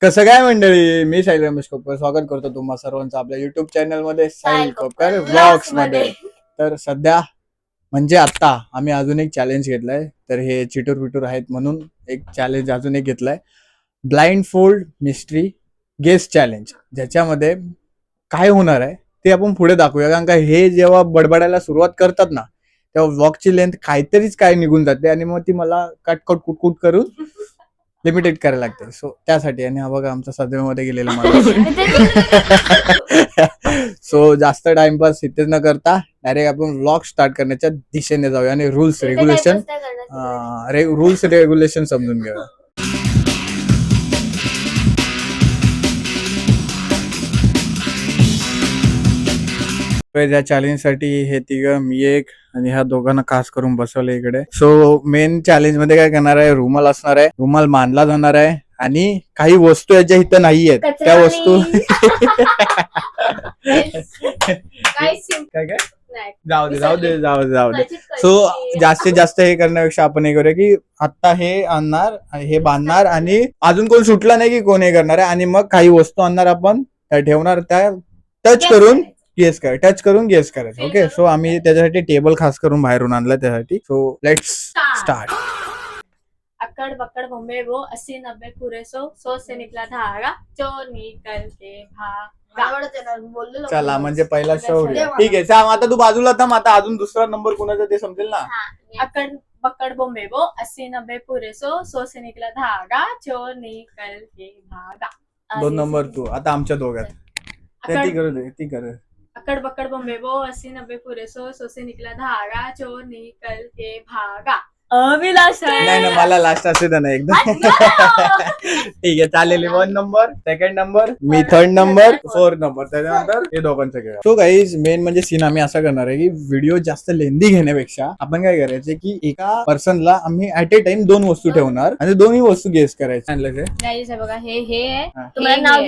कसं काय मंडळी, मी साहिल रमेश कोपकर स्वागत करतो तुम्हा सर्वांचं आपल्या युट्यूब चॅनल मध्ये साहिल कोपकर व्लॉग्स मध्ये. तर सध्या म्हणजे आता आम्ही अजून एक चॅलेंज घेतलाय. तर हे चिटूर पिटूर आहेत म्हणून एक चॅलेंज अजून एक घेतलाय, blindfold mystery guess challenge. ज्याच्यामध्ये काय होणार आहे ते आपण पुढे दाखवूया, कारण का हे जेव्हा बडबडायला सुरुवात करतात ना तेव्हा व्लॉगची लेंथ काहीतरीच काय निघून जाते आणि मग ती मला कट कुट करून लिमिटेड करायला लागते. सो त्यासाठी. आणि हा बघा आमचा सदैवमध्ये गेलेला माणूस. सो जास्त टाइमपास इथेच न करता डायरेक्ट आपण व्लॉग स्टार्ट करण्याच्या दिशेने जाऊया आणि रूल्स रेग्युलेशन समजून घेऊया. या चॅलेंज साठी हे तिघं, मी एक आणि ह्या दोघांना खास करून बसवलं इकडे. सो मेन चॅलेंज मध्ये काय करणार आहे, रुमाल असणार आहे, रुमाल बांधला जाणार आहे आणि काही वस्तू याच्या इथं नाही आहेत त्या वस्तू काय जाऊ दे. सो जास्तीत जास्त हे करण्यापेक्षा आपण हे करूया की आता हे आणणार, हे बांधणार आणि अजून कोण सुटला नाही की कोण हे करणार आहे आणि मग काही वस्तू आणणार, आपण त्या ठेवणार, त्या टच करून गेस करायचं. ओके. सो आम्ही त्याच्यासाठी टेबल खास करून बाहेरून आणलं त्यासाठी. So let's start. अकड़ बकड़ बम्बे वो 80-90 पूरे 100 से निकला धागा चोर निकल के भागा. चला म्हणजे पहिला शौर्य. ठीक आहे, सांग आता तू बाजूला थांब. आता अजून दुसरा नंबर कोणाचा ते समजेल ना. अकड़ बकड़ बम्बे वो 80-90 पूरे 100 से निकला धागा चोर निकल के भागा. 2 नंबर तू. आता आमच्या दोघात ती कर. अकड़ बकड़ बम्बे वो 80-90 पूरे 100 से निकला धागा चोर निकल के भागा. नाही मला लास्ट असे तर नाही एकदम. ठीक आहे चालेल. 1 नंबर, 2nd नंबर, मी 3rd नंबर, 4th नंबर, त्याच्यानंतर हे दोघांचं खेळ. सो गाईज मेन म्हणजे सीन आम्ही असा करणार आहे की व्हिडिओ जास्त लेंदी घेण्यापेक्षा आपण काय करायचं की एका पर्सनला आम्ही ऍट ए टाइम 2 वस्तू ठेवणार आणि दोन्ही वस्तू गेस करायचे. बघा हे हा. तुम्हाला नाव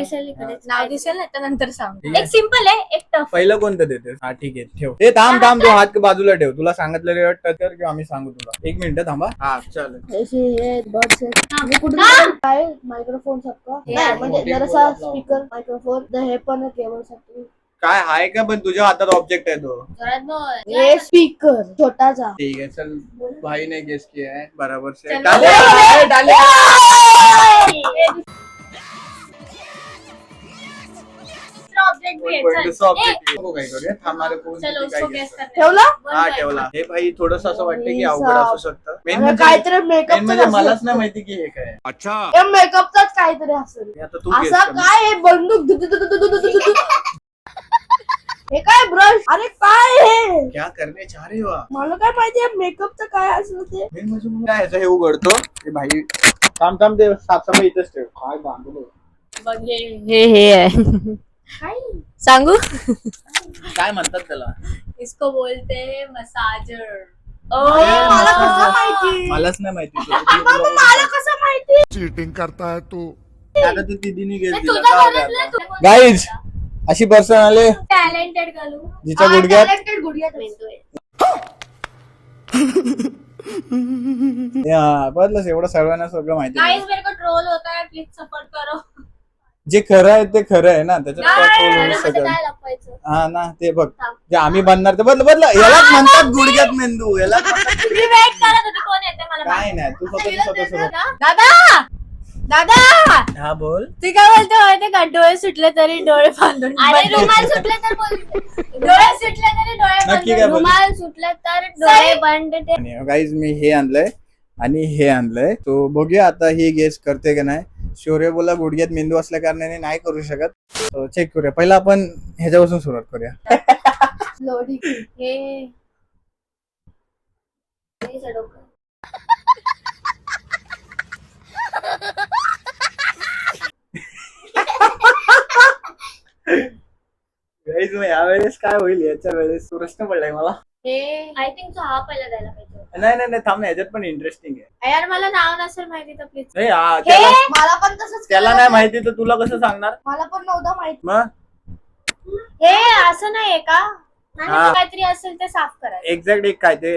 दिसेल ना तर नंतर सांग. एक सिंपल आहे, एक टफ. पहिलं कोणतं देते? हा ठीक आहे, ठेव. ते थांब तू हात बाजूला ठेव. तुला सांगितलं टच कर किंवा आम्ही सांगू तुला. 1 मिनिट थांबा. हा चालेल. ऐसे ये बर्ड्स है कुठून काय मायक्रोफोन सबका म्हणजे जरासा स्पीकर मायक्रोफोन हे पण केबल साठी काय आहे का, पण तुझ्या हातात ऑब्जेक्ट आहे तो. ये स्पीकर छोटासा. ठीक आहे चल. भाई ने गेस किया है बराबर से. चलो. डाले. ठेवला. हा ठेवला. हे भाई थोडस असं वाटतं की अवघड असू शकतं. मेन काहीतरी मेकअप म्हणजे मलाच नाही माहिती की हे काय. अच्छा मेकअपचाच काहीतरी असेल. आता तू guess असं कर. काय हे बंदूक हे काय ब्रश? अरे काय हे? क्या करणे चाह रहे हो आप? मला काय माहिती मेकअपचं काय असेल ते. मेन म्हणजे मग काय याचं हे उघडतो. हे भाई थांब ते साफसफाई इथेच ठेव. काय बांधलो बघ हे आहे. सांगू काय म्हणतात त्याला? इसको बोलते हैं मसाजर. मला कसं माहिती? मलाच नाही माहिती. मला कसं माहिती? चीटिंग करता है तू. आता तू दीदीने गेस दिला. गाईज अशी पर्सन आले टॅलेंटेड घालू जिच्या गुडघ्यात गुडघ्यात मेंदू आहे. बदलस एवढं सर्वांना सगळं माहिती गाइस आहे. मेरे को ट्रोल होता है, प्लीज सपोर्ट करो. जे खरं आहे ते खरं आहे ना, त्याच्यात काय troll होऊ शकत. काय लपवायचं. हा ना, ते बघ जे आम्ही बनणार ते बदल यालाच म्हणतात गुडघ्यात मेंदू. यालाच म्हणतात मी वेट करत होते कोण येते मला काय नाही. तू स्वतः दादा दादा हा बोल. ती काय बोलते माहिती का, डोळे सुटले तरी डोळे बांधून. अरे रुमाल सुटले तर डोळे सुटले तरी डोळे नक्की काय बंद. बोल. रुमाल सुटले तर डोळे बंद. गाईज मी हे आणलंय आणि हे आणलंय. तो बघूया आता ही गेस करते का नाही. शौर्य बोला गुडघ्यात मेंदू असल्या कारणाने नाही करू शकत. चेक करूया. पहिला आपण ह्याच्यापासून सुरुवात करूया. लोडी हे गाईज मग यावेळेस काय होईल याच्या वेळेस प्रश्न पडलाय मला. हे आय थिंक तो हा पहिला द्यायला पाहिजे. नाही थांब ना, ह्याच्यात पण इंटरेस्टिंग आहे. यार मला नाव नसेल माहिती तर प्लीज. मला पण तसंच त्याला नाही माहिती तर तुला कसं सांगणार. मला पण नव्हतं माहिती. मग हे असं नाहीये का, हा. काहीतरी असेल ते साफ करायचं. एक्झॅक्ट एक काय ते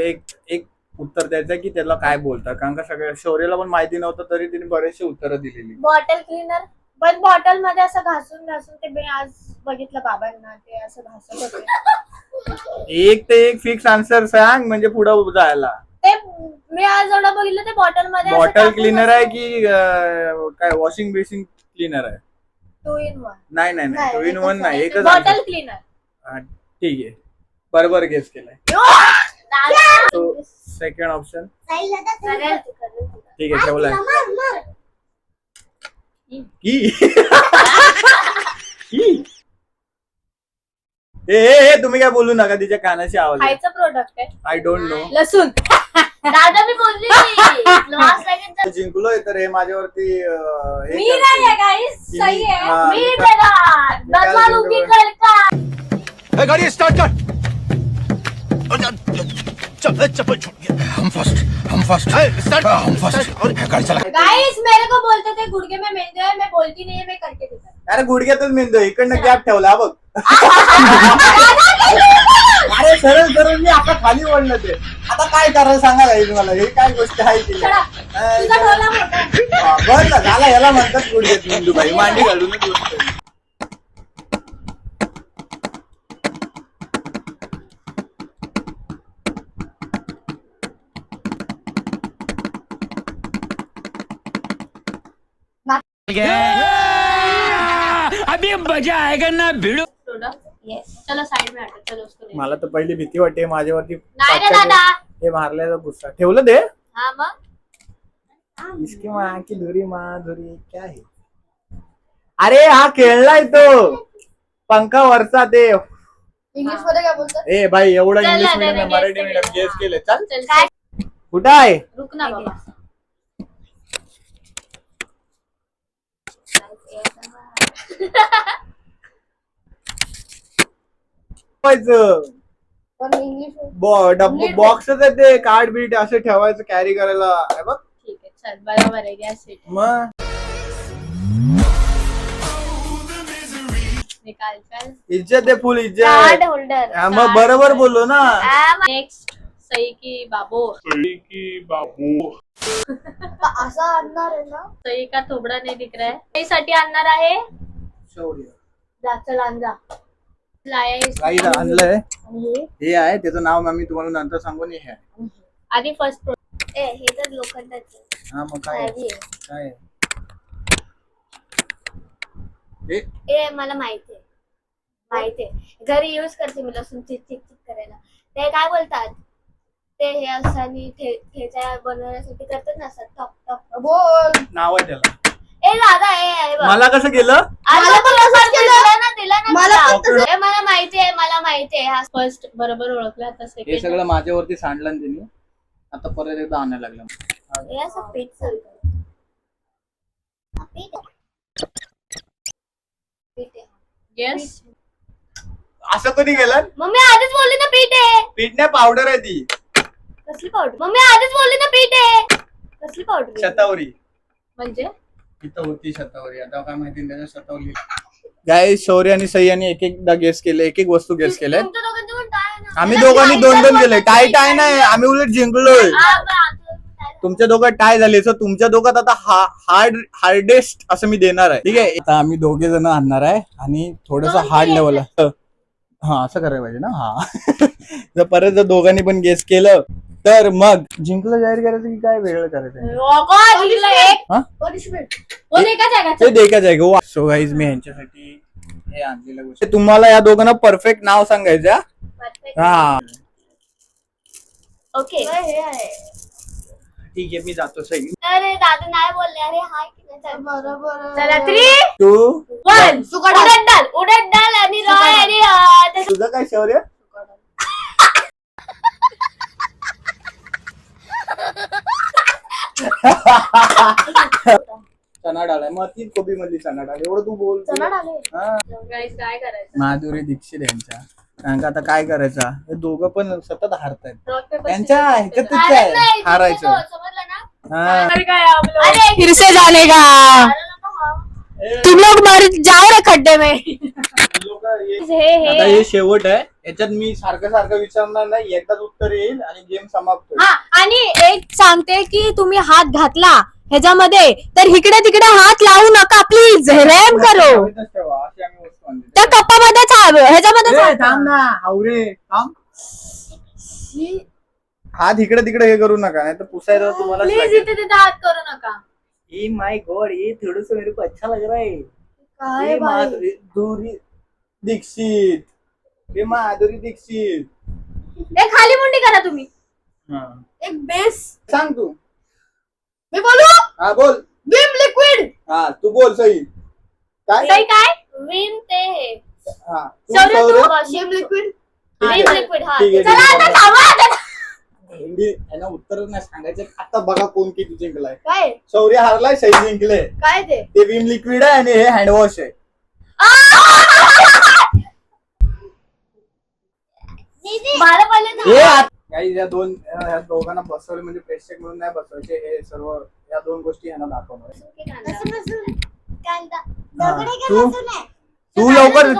एक उत्तर द्यायचं की त्याला काय बोलतात, कारण का सगळ्या शौर्याला पण माहिती नव्हतं तरी तिने बरेचसे उत्तरं दिलेली. Bottle cleaner. पण बॉटल मध्ये असं घासून घासून ते मी आज बघितलं बाबांना ते असं घासत होते. एक ते एक फिक्स आन्सर सांग म्हणजे पुढे जायला. ते मी आज एवढं बघितलं ते बॉटल मध्ये बॉटल क्लीनर आहे की काय वॉशिंग बेसिन क्लीनर आहे? 2 in 1 नाही नाही नाही, 2 in 1 नाही, एकच बॉटल answer. क्लीनर. हा, ठीक आहे, बरोबर गेस केलाय. सेकंड ऑप्शन ठीक आहे, ठेवलाय की हे तुम्ही काय बोलू नका, तिच्या कानाची आवाज खायचं प्रोडक्ट आहे. I don't know. लसूण. दादा मी बोलली last second जिंकलोय तर हे माझ्यावरती हे मी करते. नाही आहे गाईस, सही आहे. हा, मी निकाल- देणार. बदला लुकी कर का. गाड़ी स्टार्ट कर। चप्पल छोड़। हम फर्स्ट स्टार्ट हम फर्स्ट गाड़ी चला। गाइस मेरे को बोलते थे गुड़गे में मेहंदी है, मैं बोलती नहीं है, मैं करके दिखा. अरे गुडघ्यातच मेंदो इकडनं गॅप ठेवला हा बघ. अरे सरळ सरळ मी आता खाली ओढलं ते. आता काय करायला सांगा काही तुम्हाला, हे काय गोष्ट आहे ती? तुझा ढोला मोठा आहे. बरं ना, झाला, याला म्हणतात गुडघ्यात मेंदू बाई, मांडी घालूनच गोष्ट. अभी मजा आएगा ना भिड़ो। प्रोडक्ट. यस. चलो साइड में हटो, चलो उसको ले. मला तर पहिली भीती वाटते माझ्यावरती नाही रे दादा. हे मारल्याचा गुस्सा ठेवलं ते. हाँ मग इसकी माँ की धुरी माधुरी क्या है? अरे हा खेळलाय तो पंखा वरचा ते. इंग्लिश मध्ये काय बोलतात? ए भाई एवढं चल ना, इंग्लिश मीडियम नाही, मराठी guess मीडियम केलं. गेस केले. चल चल काय कुठं आहे? रुक ना बाबा. पण इंग्लिश डब्बा बॉक्सच आहे ते, कार्ड बीट असं ठेवायचं कॅरी करायला आहे बघ. ठीक है चल बराबर है गैस सेट मग निकाल चल. इज्जत आहे, फुल इज्जत. Card holder. हा, मग बरोबर बोललो ना. नेक्स्ट सई की बाबो. असा आणणार आहे ना? सई का थोबडा नहीं दिख रहा है. सई साठी आणणार आहे. जा चल आण जा. लाया है काही आणलंय आणि हे हे आहे, त्याचं नाव आम्ही तुम्हाला नंतर सांगून. हे आहे. आधी फर्स्ट हे तर लोखंडाचे हा मग काय आहे? heavy आहे. काय आहे? हे ए मला माहितीये घरी यूज करते मी लसूण चिक चिक चिक करायला. ते काय बोलतात ते हे असताना ठेचा बनवण्यासाठी करतात ना असं टप टप बोल. नाव आहे त्याला. ए दादा ए मला कसं केलं? मला पण असंच केलं. दिला ना मला तुला. पण तसं- ए, मला माहितीये हा फर्स्ट बरोबर ओळखला आता हे सेकंड. सगळं माझ्यावरती सांडलं ना त्यांनी. आता परत एकदा आणायला लागलं. हे असं पीठ चालतं. पीठ आहे. येस. असं कधी गेलं? मम्मी आधीच बोलली ना पीठ आहे. पीठ नाही, पावडर आहे ती. कसली पावडर? मम्मी आधीच बोलली ना पीठ आहे. कसली पावडर? शतावरी म्हणजे इथं होती शतावरी, आता काय माहिती त्याच्या शतावरी. गाय शौर्य आणि सई यांनी एक एकदा गेस केले, एक एक वस्तू गेस केले. तुमच्या दोघांचं पण काय आहे ना? आम्ही दोघांनी दोन दोन केले. टाय टाय नाही, आम्ही उलट जिंकलोय. हा, पण आमचं काय आहे? तुमच्या दोघात टाय झाले, सो तुमच्या दोघात आता हार्डेस्ट असं मी देणार आहे. ठीक आहे, आता आम्ही दोघे जण आणणार आहे आणि थोडस हार्ड लेवल. हा असं करायला पाहिजे ना. हा जर परत जर दोघांनी पण गेस केलं तर मग जिंकलं जाहीर करायचं की काय वेगळं करायचं? कौन जिंकला एक? हा Punishment. वो देखा जाएगा. ते देखा जायगा. सो गाईज मी यांच्यासाठी हे आणलेलं गोष्ट. तुम्हाला या दोघांना परफेक्ट नाव सांगायचं. Perfect. हा ओके. हे आहे. ठीक आहे, मी जातो. सई अरे दादा नाही बोलले. अरे हाय की नाही? चल, बरोबर. चला 3 तू 1 सुका उडद डाल आणि रॉय आणि तुझं काय शौर्य? चना डाळ आहे, मग ती कोबी मधली चना डाळ. एवढं तू बोल. चला डाले. हा. गाइस काय करायचं. माधुरी दीक्षित यांच्या. कारण का आता काय करायचं, हे दोघं पण सतत हारतायत. रॉक पेपर त्यांच्या ह्याच्यातच काय हारायचं. समजलं ना? हा. काय आप लोग अरे फिर से जाने का. अरे नको हा. तुम लोग मर जाओ रे खड्डे में. आता हे शेवट आहे. याच्यात मी सारखं सारखं विचारणार नाही, एकदाच उत्तर येईल आणि गेम समाप्त होईल. हा आणि एक सांगते की तुम्ही हात घातला ह्याच्यामध्ये तर इकडे तिकडे हात लावू नका प्लीज. रेम करो. हवेतच ठेवा, अशी आम्ही वस्तू आणली. त्या कप्पामध्येच ह्याच्यामध्ये ए, थांब ना हावरे थांब. हात इकडे तिकडे हे करू नका, नाही तर पुसायला तुम्हाला प्लीज इथे तिथे हात करू नका. ए माय गॉड, ये थोड़ा सा मेरे को अच्छा लग रहा है. काय ये माधुरी दीक्षित, हे माधुरी दीक्षित. ए खाली मुंडी करा तुम्ही. हा. एक बेस सांग तू. मी बोलू हा बोल. Vim liquid. हा तू बोल सई. काय काही काय विम ते हे हा तू शौर्य, तू शौर्य? Vim liquid. ठीक आहे. विम लिक्विड हा ठीक आहे, चला ठीक आता आहे. थांबा आता. हिंदी यांना उत्तर नाही सांगायचे. आता बघा कोण किती जिंकलाय. काय शौर्य हारलाय, सई जिंकले. काय ते ते विम लिक्विड आहे आणि हे हँडवॉश आहे. मला पहिले काही या दोघांना बसवले म्हणजे प्रेक्षक म्हणून नाही बसवायचे. हे सर्व या दोन गोष्टी यांना दाखवणार. हा. तू लवकर,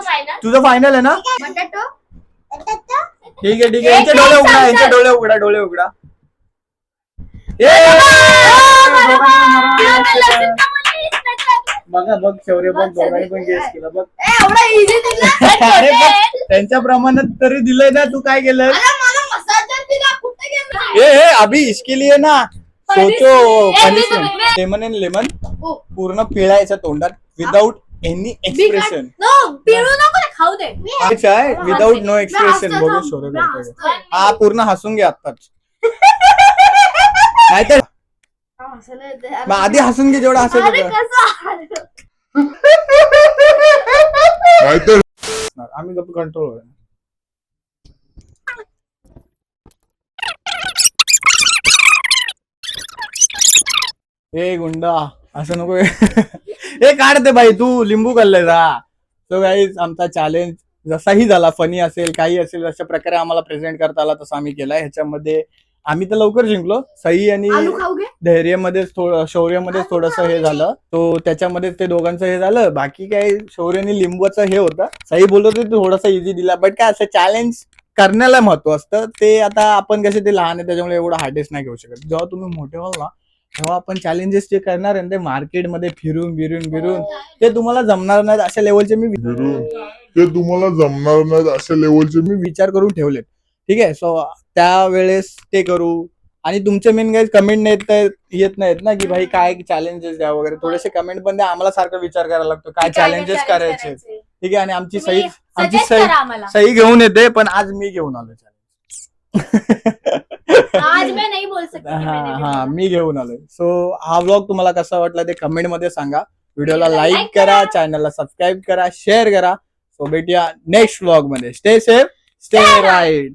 तुझं फायनल आहे ना. बटाटो ठीक आहे यांचे डोळे उघडा, यांचे डोळे उघडा. ए, बघा बघ शौर्य बघ, दोघांनी पण गेस केला बघ. एवढा इझी दिला. अरे बघ, त्यांच्या प्रमाणात तरी दिलंय ना. तू काय केलं. मला मसाज दिला कुठे गेला. ए अभि इसके लिए ना सोचो Punishment. Punishment. Lemon and lemon पूर्ण पिळायचं तोंडात विदाउट एनी एक्सप्रेशन. पिळू नको ना, खाऊ दे. काय विदाउट नो एक्सप्रेशन. बघू शौर्य करतोय. हा पूर्ण हसून घे आत्ताच. नाहीतर मग आधी हसून घे जेवढं हसेल आम्ही गप्प कंट्रोल. ए गुंडा असं नको. ए काढते बाई, तू लिंबू खाल्ले जा. तो गाईज आमचा चॅलेंज जसाही झाला, फनी असेल काही असेल, अशा प्रकारे आम्हाला प्रेझेंट करता आला तसं आम्ही केलाय. ह्याच्यामध्ये आम्ही तर लवकर जिंकलो. सई आणि धैर्यमध्ये शौर्यमध्ये थोडस हे झालं. तो त्याच्यामध्ये ते दोघांचं हे झालं. बाकी काय शौर्यने लिंबूचं हे होतं. सई बोलत होती थोडासा इझी दिला. बट काय असं चॅलेंज करण्याला महत्व असतं. ते आता आपण कसे ते लहान आहे त्याच्यामुळे एवढं हार्डेस नाही घेऊ शकत. जेव्हा तुम्ही मोठे व्हाल ना तेव्हा आपण चॅलेंजेस जे करणार आहे ते मार्केटमध्ये फिरून ते तुम्हाला जमणार नाहीत. अशा लेवलचे मी विचार करून ठेवलेत. ठीक आहे. सो त्यावेळेस ते करू. आणि तुमचे मेन काही कमेंट येत नाहीत ना की भाई काय चॅलेंजेस द्या वगैरे. थोडेसे कमेंट पण द्या. आम्हाला सारखं विचार करायला लागतो काय चॅलेंजेस करायचे. ठीक आहे. आणि आमची सही घेऊन येते, पण आज मी घेऊन आलो चॅलेंज. आज मैं नहीं बोल सकती. हा मी घेऊन आलोय. सो हा व्लॉग तुम्हाला कसा वाटला ते कमेंट मध्ये सांगा. व्हिडिओला लाईक करा, चॅनलला सबस्क्राईब करा, शेअर करा. सो भेटूया नेक्स्ट व्लॉग मध्ये. Stay safe, stay right.